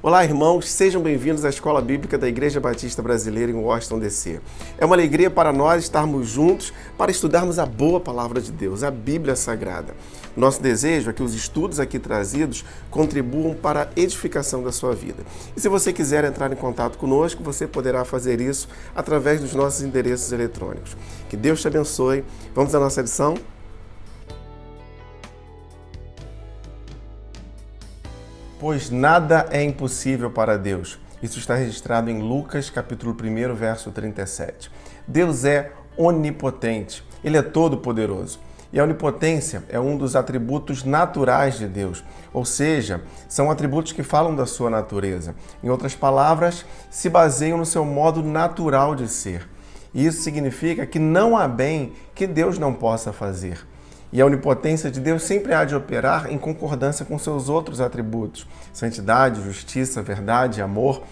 Olá, irmãos, sejam bem-vindos à Escola Bíblica da Igreja Batista Brasileira em Washington, D.C. É uma alegria para nós estarmos juntos para estudarmos a boa palavra de Deus, a Bíblia Sagrada. Nosso desejo é que os estudos aqui trazidos contribuam para a edificação da sua vida. E se você quiser entrar em contato conosco, você poderá fazer isso através dos nossos endereços eletrônicos. Que Deus te abençoe. Vamos à nossa lição? Pois nada é impossível para Deus. Isso está registrado em Lucas, capítulo 1, verso 37. Deus é onipotente, Ele é todo-poderoso. E a onipotência é um dos atributos naturais de Deus, ou seja, são atributos que falam da sua natureza. Em outras palavras, se baseiam no seu modo natural de ser. E isso significa que não há bem que Deus não possa fazer. E a onipotência de Deus sempre há de operar em concordância com seus outros atributos. Santidade, justiça, verdade, amor.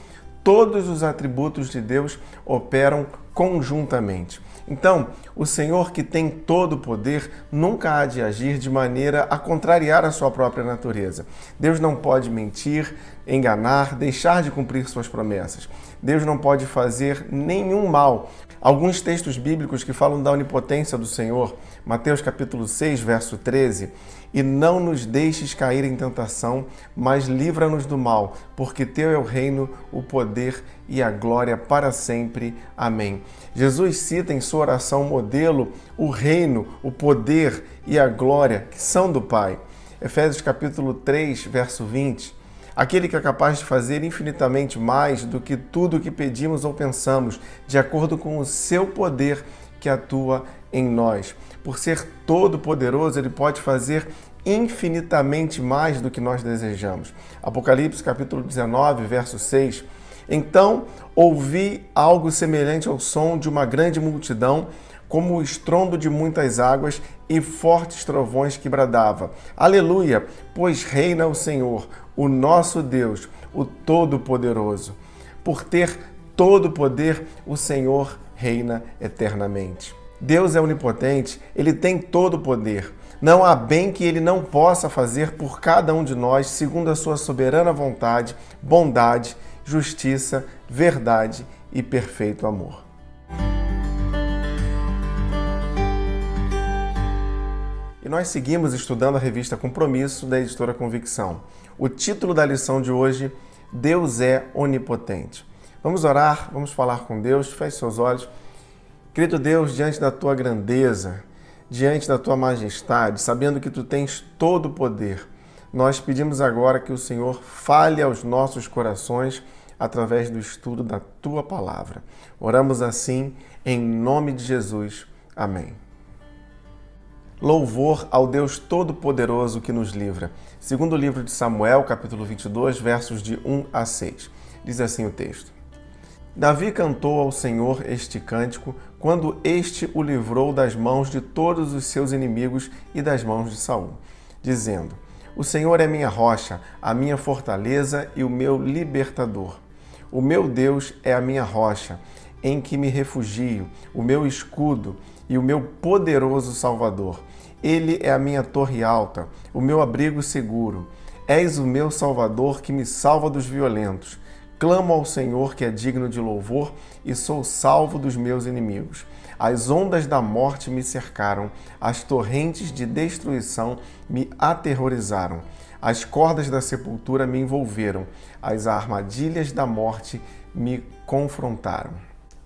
Todos os atributos de Deus operam conjuntamente. Então, o Senhor que tem todo o poder nunca há de agir de maneira a contrariar a sua própria natureza. Deus não pode mentir, enganar, deixar de cumprir suas promessas. Deus não pode fazer nenhum mal. Alguns textos bíblicos que falam da onipotência do Senhor, Mateus capítulo 6, verso 13, e não nos deixes cair em tentação, mas livra-nos do mal, porque teu é o reino, o poder e a glória para sempre. Amém. Jesus cita em sua oração modelo o reino, o poder e a glória que são do Pai. Efésios capítulo 3, verso 20. Aquele que é capaz de fazer infinitamente mais do que tudo o que pedimos ou pensamos, de acordo com o seu poder que atua em nós. Por ser todo-poderoso, Ele pode fazer infinitamente mais do que nós desejamos. Apocalipse capítulo 19, verso 6. Então, ouvi algo semelhante ao som de uma grande multidão, como o estrondo de muitas águas e fortes trovões que bradava: Aleluia, pois reina o Senhor, o nosso Deus, o Todo-Poderoso. Por ter todo o poder, o Senhor reina eternamente. Deus é onipotente, Ele tem todo o poder. Não há bem que Ele não possa fazer por cada um de nós, segundo a sua soberana vontade, bondade, justiça, verdade e perfeito amor. E nós seguimos estudando a revista Compromisso, da editora Convicção. O título da lição de hoje: Deus é onipotente. Vamos orar, vamos falar com Deus. Feche seus olhos. Querido Deus, diante da tua grandeza, diante da tua majestade, sabendo que tu tens todo o poder, nós pedimos agora que o Senhor fale aos nossos corações através do estudo da tua palavra. Oramos assim, em nome de Jesus. Amém. Louvor ao Deus Todo-Poderoso que nos livra. Segundo o livro de Samuel, capítulo 22, versos de 1 a 6. Diz assim o texto: Davi cantou ao Senhor este cântico quando este o livrou das mãos de todos os seus inimigos e das mãos de Saul, dizendo: O Senhor é minha rocha, a minha fortaleza e o meu libertador. O meu Deus é a minha rocha, em que me refugio, o meu escudo e o meu poderoso Salvador. Ele é a minha torre alta, o meu abrigo seguro. És o meu Salvador que me salva dos violentos. Clamo ao Senhor que é digno de louvor e sou salvo dos meus inimigos. As ondas da morte me cercaram, as torrentes de destruição me aterrorizaram. As cordas da sepultura me envolveram, as armadilhas da morte me confrontaram.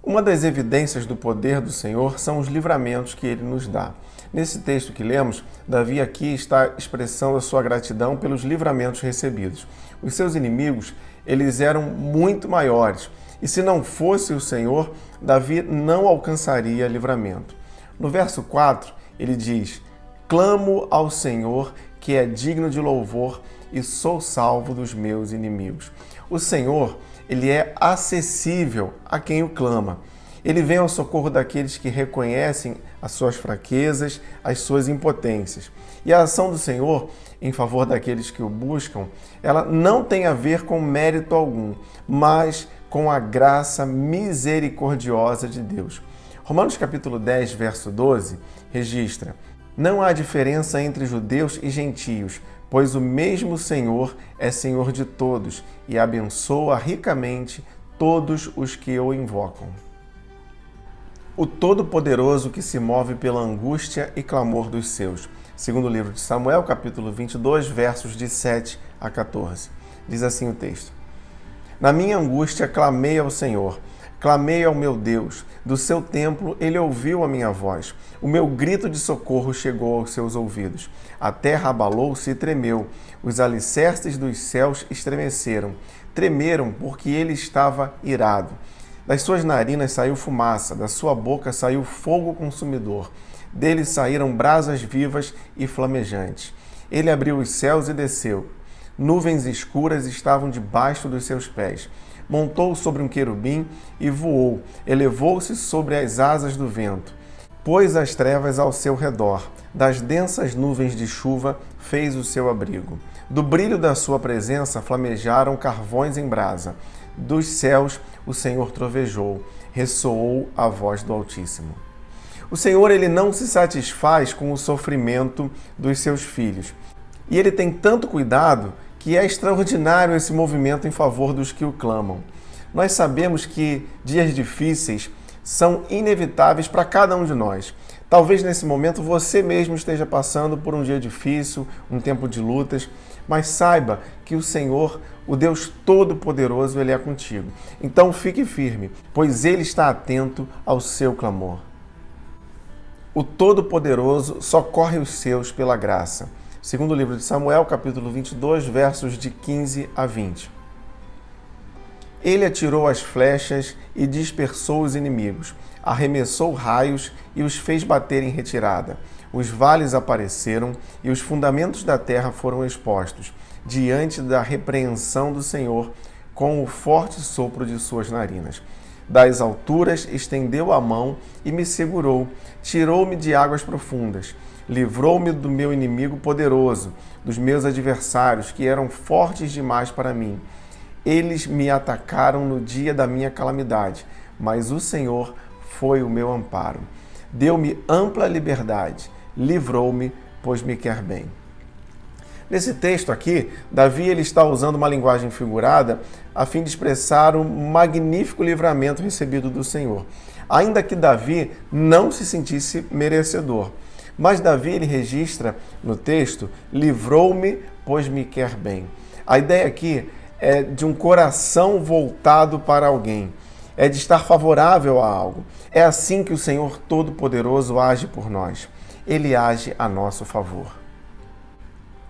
Uma das evidências do poder do Senhor são os livramentos que Ele nos dá. Nesse texto que lemos, Davi aqui está expressando a sua gratidão pelos livramentos recebidos. Os seus inimigos, eles eram muito maiores, e se não fosse o Senhor, Davi não alcançaria livramento. No verso 4, ele diz: Clamo ao Senhor que é digno de louvor e sou salvo dos meus inimigos. O Senhor, Ele é acessível a quem o clama. Ele vem ao socorro daqueles que reconhecem as suas fraquezas, as suas impotências. E a ação do Senhor em favor daqueles que o buscam, ela não tem a ver com mérito algum, mas com a graça misericordiosa de Deus. Romanos capítulo 10, verso 12, registra: Não há diferença entre judeus e gentios, pois o mesmo Senhor é Senhor de todos e abençoa ricamente todos os que o invocam. O Todo-Poderoso que se move pela angústia e clamor dos seus. Segundo o livro de Samuel, capítulo 22, versos de 7 a 14. Diz assim o texto: Na minha angústia clamei ao Senhor, clamei ao meu Deus. Do seu templo ele ouviu a minha voz. O meu grito de socorro chegou aos seus ouvidos. A terra abalou-se e tremeu. Os alicerces dos céus estremeceram. Tremeram porque ele estava irado. Das suas narinas saiu fumaça, da sua boca saiu fogo consumidor. Dele saíram brasas vivas e flamejantes. Ele abriu os céus e desceu. Nuvens escuras estavam debaixo dos seus pés. Montou sobre um querubim e voou. Elevou-se sobre as asas do vento. Pôs as trevas ao seu redor. Das densas nuvens de chuva fez o seu abrigo. Do brilho da sua presença flamejaram carvões em brasa. Dos céus o Senhor trovejou. Ressoou a voz do Altíssimo. O Senhor, ele não se satisfaz com o sofrimento dos seus filhos. E ele tem tanto cuidado que é extraordinário esse movimento em favor dos que o clamam. Nós sabemos que dias difíceis são inevitáveis para cada um de nós. Talvez nesse momento você mesmo esteja passando por um dia difícil, um tempo de lutas, mas saiba que o Senhor, o Deus Todo-Poderoso, ele é contigo. Então fique firme, pois ele está atento ao seu clamor. O Todo-Poderoso socorre os seus pela graça. Segundo o livro de Samuel, capítulo 22, versos de 15 a 20. Ele atirou as flechas e dispersou os inimigos, arremessou raios e os fez bater em retirada. Os vales apareceram e os fundamentos da terra foram expostos, diante da repreensão do Senhor, com o forte sopro de suas narinas. Das alturas estendeu a mão e me segurou, tirou-me de águas profundas. Livrou-me do meu inimigo poderoso, dos meus adversários, que eram fortes demais para mim. Eles me atacaram no dia da minha calamidade, mas o Senhor foi o meu amparo. Deu-me ampla liberdade, livrou-me, pois me quer bem. Nesse texto aqui, Davi ele está usando uma linguagem figurada a fim de expressar o magnífico livramento recebido do Senhor. Ainda que Davi não se sentisse merecedor. Mas Davi ele registra no texto, livrou-me, pois me quer bem. A ideia aqui é de um coração voltado para alguém, é de estar favorável a algo. É assim que o Senhor Todo-Poderoso age por nós. Ele age a nosso favor.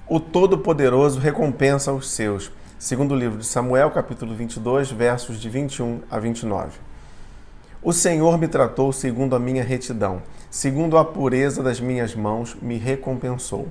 O Todo-Poderoso recompensa os seus. Segundo o livro de Samuel, capítulo 22, versos de 21 a 29. O Senhor me tratou segundo a minha retidão, segundo a pureza das minhas mãos me recompensou.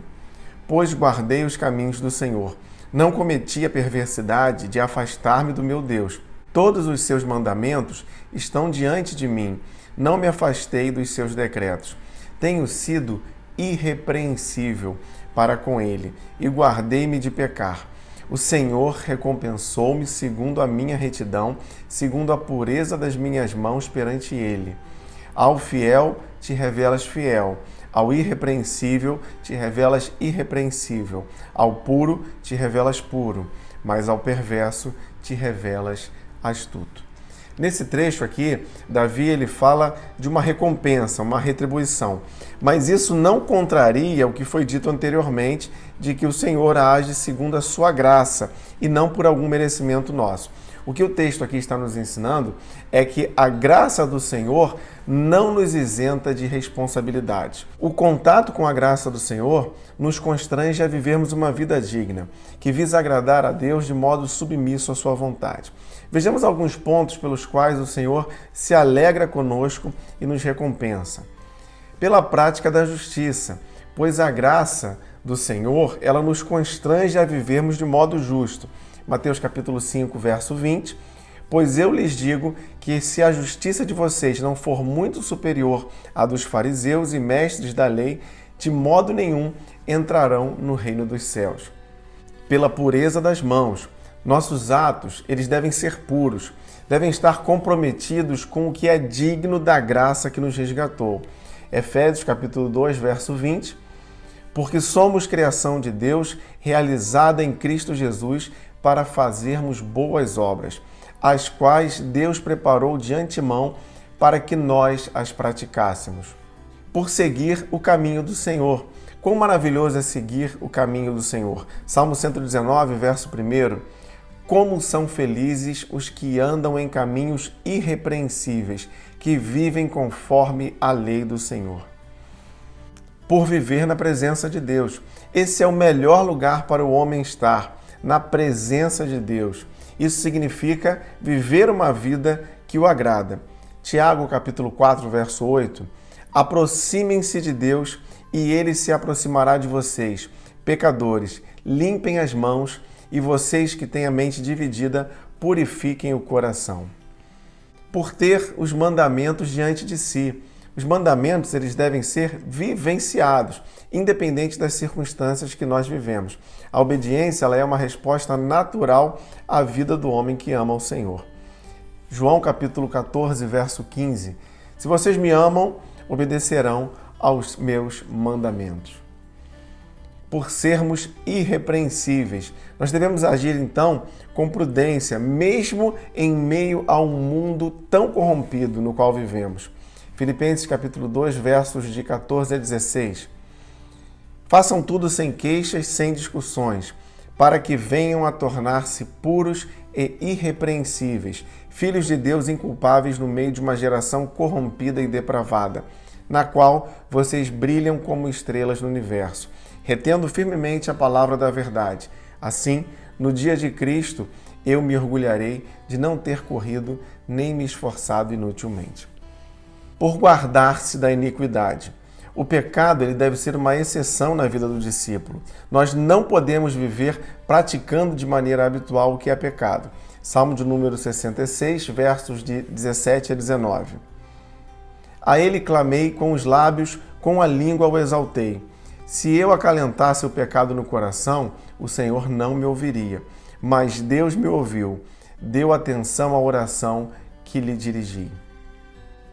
Pois guardei os caminhos do Senhor, não cometi a perversidade de afastar-me do meu Deus. Todos os seus mandamentos estão diante de mim, não me afastei dos seus decretos. Tenho sido irrepreensível para com ele e guardei-me de pecar. O Senhor recompensou-me segundo a minha retidão, segundo a pureza das minhas mãos perante ele. Ao fiel te revelas fiel, ao irrepreensível te revelas irrepreensível, ao puro te revelas puro, mas ao perverso te revelas astuto. Nesse trecho aqui, Davi ele fala de uma recompensa, uma retribuição. Mas isso não contraria o que foi dito anteriormente de que o Senhor age segundo a sua graça e não por algum merecimento nosso. O que o texto aqui está nos ensinando é que a graça do Senhor não nos isenta de responsabilidade. O contato com a graça do Senhor nos constrange a vivermos uma vida digna, que visa agradar a Deus de modo submisso à sua vontade. Vejamos alguns pontos pelos quais o Senhor se alegra conosco e nos recompensa. Pela prática da justiça, pois a graça do Senhor, ela nos constrange a vivermos de modo justo. Mateus capítulo 5, verso 20. Pois eu lhes digo que se a justiça de vocês não for muito superior à dos fariseus e mestres da lei, de modo nenhum entrarão no reino dos céus. Pela pureza das mãos, nossos atos, eles devem ser puros, devem estar comprometidos com o que é digno da graça que nos resgatou. Efésios capítulo 2, verso 20. porque somos criação de Deus, realizada em Cristo Jesus, para fazermos boas obras, as quais Deus preparou de antemão para que nós as praticássemos. Por seguir o caminho do Senhor. Quão maravilhoso é seguir o caminho do Senhor. Salmo 119, verso 1. Como são felizes os que andam em caminhos irrepreensíveis, que vivem conforme a lei do Senhor. Por viver na presença de Deus. Esse é o melhor lugar para o homem estar, na presença de Deus. Isso significa viver uma vida que o agrada. Tiago, capítulo 4, verso 8. Aproximem-se de Deus e Ele se aproximará de vocês. Pecadores, limpem as mãos e vocês que têm a mente dividida, purifiquem o coração. Por ter os mandamentos diante de si. Os mandamentos, eles devem ser vivenciados, independente das circunstâncias que nós vivemos. A obediência, ela é uma resposta natural à vida do homem que ama o Senhor. João capítulo 14, verso 15. Se vocês me amam, obedecerão aos meus mandamentos. Por sermos irrepreensíveis, nós devemos agir então com prudência, mesmo em meio a um mundo tão corrompido no qual vivemos. Filipenses capítulo 2, versos de 14 a 16. Façam tudo sem queixas, sem discussões, para que venham a tornar-se puros e irrepreensíveis, filhos de Deus inculpáveis no meio de uma geração corrompida e depravada, na qual vocês brilham como estrelas no universo, retendo firmemente a palavra da verdade. Assim, no dia de Cristo, eu me orgulharei de não ter corrido nem me esforçado inutilmente. Por guardar-se da iniquidade. O pecado ele deve ser uma exceção na vida do discípulo. Nós não podemos viver praticando de maneira habitual o que é pecado. Salmo de número 66, versos de 17 a 19. A ele clamei com os lábios, com a língua o exaltei. Se eu acalentasse o pecado no coração, o Senhor não me ouviria. Mas Deus me ouviu, deu atenção à oração que lhe dirigi.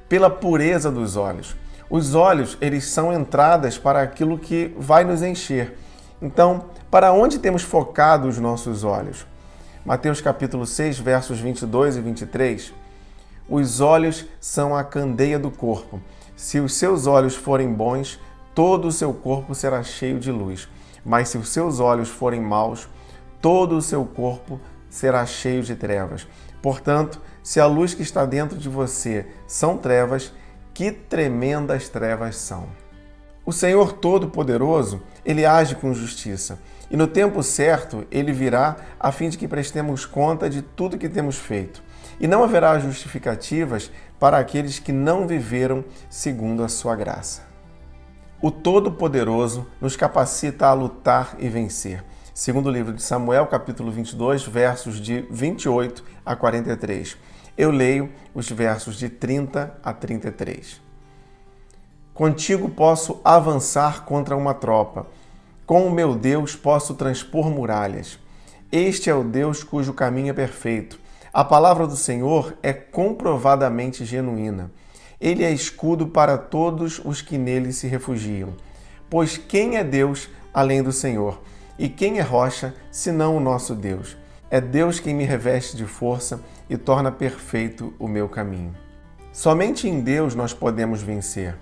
Pela pureza dos olhos. Os olhos, eles são entradas para aquilo que vai nos encher. Então, para onde temos focado os nossos olhos? Mateus capítulo 6, versos 22 e 23. Os olhos são a candeia do corpo. Se os seus olhos forem bons, todo o seu corpo será cheio de luz. Mas se os seus olhos forem maus, todo o seu corpo será cheio de trevas. Portanto, se a luz que está dentro de você são trevas, que tremendas trevas são. O Senhor Todo-Poderoso, Ele age com justiça. E no tempo certo, Ele virá a fim de que prestemos conta de tudo que temos feito. E não haverá justificativas para aqueles que não viveram segundo a sua graça. O Todo-Poderoso nos capacita a lutar e vencer. Segundo o livro de Samuel, capítulo 22, versos de 28 a 43. Eu leio os versos de 30 a 33. Contigo posso avançar contra uma tropa. Com o meu Deus posso transpor muralhas. Este é o Deus cujo caminho é perfeito. A palavra do Senhor é comprovadamente genuína. Ele é escudo para todos os que nele se refugiam. Pois quem é Deus além do Senhor? E quem é rocha, senão o nosso Deus? É Deus quem me reveste de força e torna perfeito o meu caminho. Somente em Deus nós podemos vencer.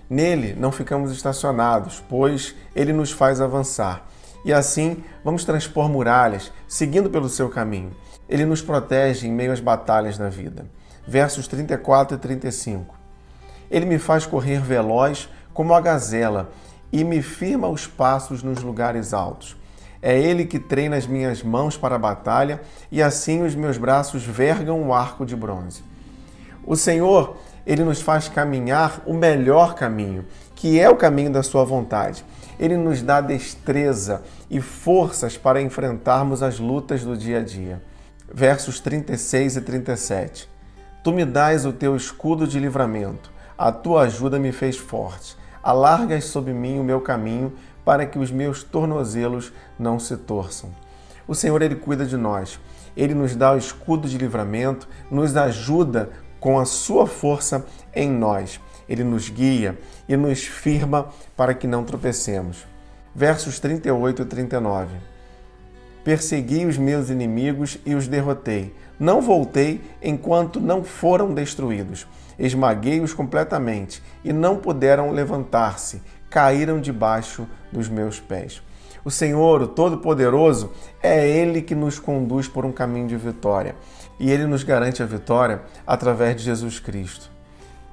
Nele não ficamos estacionados, pois Ele nos faz avançar. E assim vamos transpor muralhas, seguindo pelo seu caminho. Ele nos protege em meio às batalhas da vida. Versos 34 e 35. Ele me faz correr veloz como a gazela e me firma os passos nos lugares altos. É Ele que treina as minhas mãos para a batalha e assim os meus braços vergam o arco de bronze. O Senhor, Ele nos faz caminhar o melhor caminho, que é o caminho da sua vontade. Ele nos dá destreza e forças para enfrentarmos as lutas do dia a dia. Versos 36 e 37. Tu me dás o teu escudo de livramento, a tua ajuda me fez forte. Alargas sob mim o meu caminho, para que os meus tornozelos não se torçam. O Senhor, Ele cuida de nós. Ele nos dá o escudo de livramento, nos ajuda com a sua força em nós. Ele nos guia e nos firma para que não tropecemos. versos 38 e 39. Persegui os meus inimigos e os derrotei. Não voltei enquanto não foram destruídos. Esmaguei-os completamente e não puderam levantar-se. Caíram debaixo dos meus pés. O Senhor, o Todo-Poderoso, é Ele que nos conduz por um caminho de vitória. E Ele nos garante a vitória através de Jesus Cristo.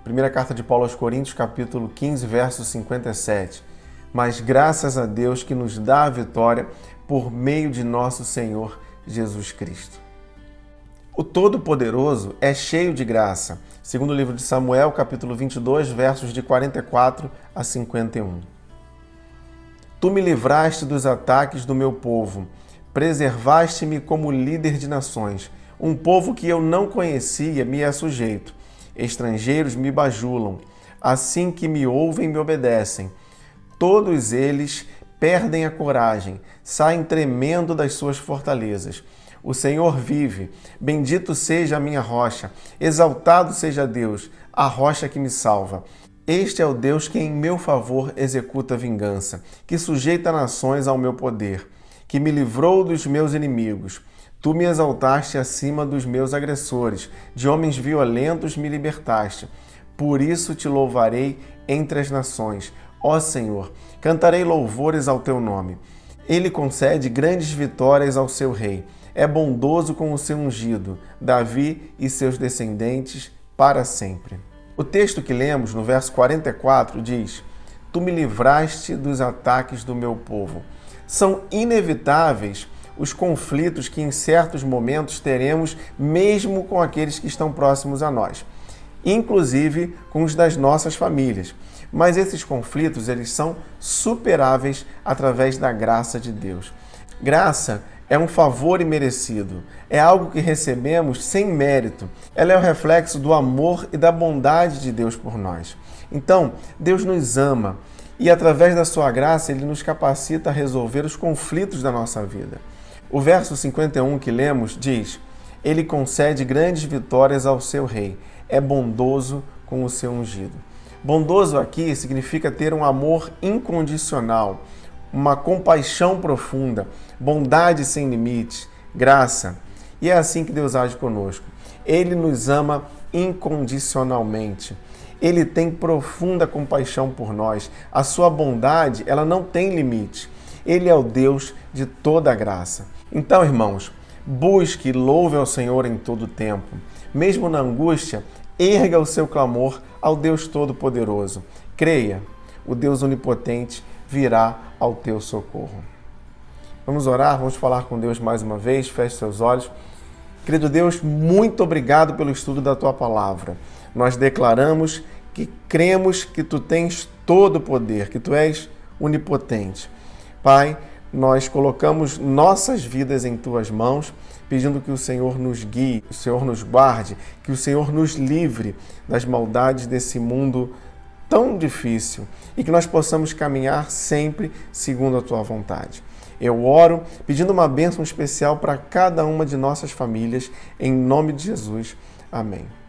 Primeira carta de Paulo aos Coríntios, capítulo 15, verso 57. Mas graças a Deus que nos dá a vitória por meio de nosso Senhor Jesus Cristo. O Todo-Poderoso é cheio de graça. Segundo o livro de Samuel, capítulo 22, versos de 44 a 51. Tu me livraste dos ataques do meu povo, preservaste-me como líder de nações. Um povo que eu não conhecia me é sujeito. Estrangeiros me bajulam. Assim que me ouvem, me obedecem. Todos eles perdem a coragem, saem tremendo das suas fortalezas. O Senhor vive. Bendito seja a minha rocha. Exaltado seja Deus, a rocha que me salva. Este é o Deus que em meu favor executa vingança, que sujeita nações ao meu poder, que me livrou dos meus inimigos. Tu me exaltaste acima dos meus agressores, de homens violentos me libertaste. Por isso te louvarei entre as nações. Ó Senhor, cantarei louvores ao teu nome. Ele concede grandes vitórias ao seu rei. É bondoso com o seu ungido, Davi e seus descendentes, para sempre. O texto que lemos, no verso 44, diz: Tu me livraste dos ataques do meu povo. São inevitáveis os conflitos que em certos momentos teremos mesmo com aqueles que estão próximos a nós, inclusive com os das nossas famílias. Mas esses conflitos, eles são superáveis através da graça de Deus. Graça é um favor imerecido, é algo que recebemos sem mérito. Ela é o reflexo do amor e da bondade de Deus por nós. Então, Deus nos ama e através da sua graça Ele nos capacita a resolver os conflitos da nossa vida. O verso 51 que lemos diz: Ele concede grandes vitórias ao seu rei, é bondoso com o seu ungido. Bondoso aqui significa ter um amor incondicional, uma compaixão profunda, bondade sem limites, graça. E é assim que Deus age conosco. Ele nos ama incondicionalmente. Ele tem profunda compaixão por nós. A sua bondade, ela não tem limite. Ele é o Deus de toda a graça. Então, irmãos, busque e louve ao Senhor em todo o tempo. Mesmo na angústia, erga o seu clamor ao Deus Todo-Poderoso. Creia, o Deus Onipotente virá ao teu socorro. Vamos orar, vamos falar com Deus mais uma vez. Feche seus olhos. Querido Deus, muito obrigado pelo estudo da Tua Palavra. Nós declaramos que cremos que Tu tens todo o poder, que Tu és onipotente. Pai, nós colocamos nossas vidas em Tuas mãos, pedindo que o Senhor nos guie, que o Senhor nos guarde, que o Senhor nos livre das maldades desse mundo tão difícil e que nós possamos caminhar sempre segundo a Tua vontade. Eu oro pedindo uma bênção especial para cada uma de nossas famílias, em nome de Jesus. Amém.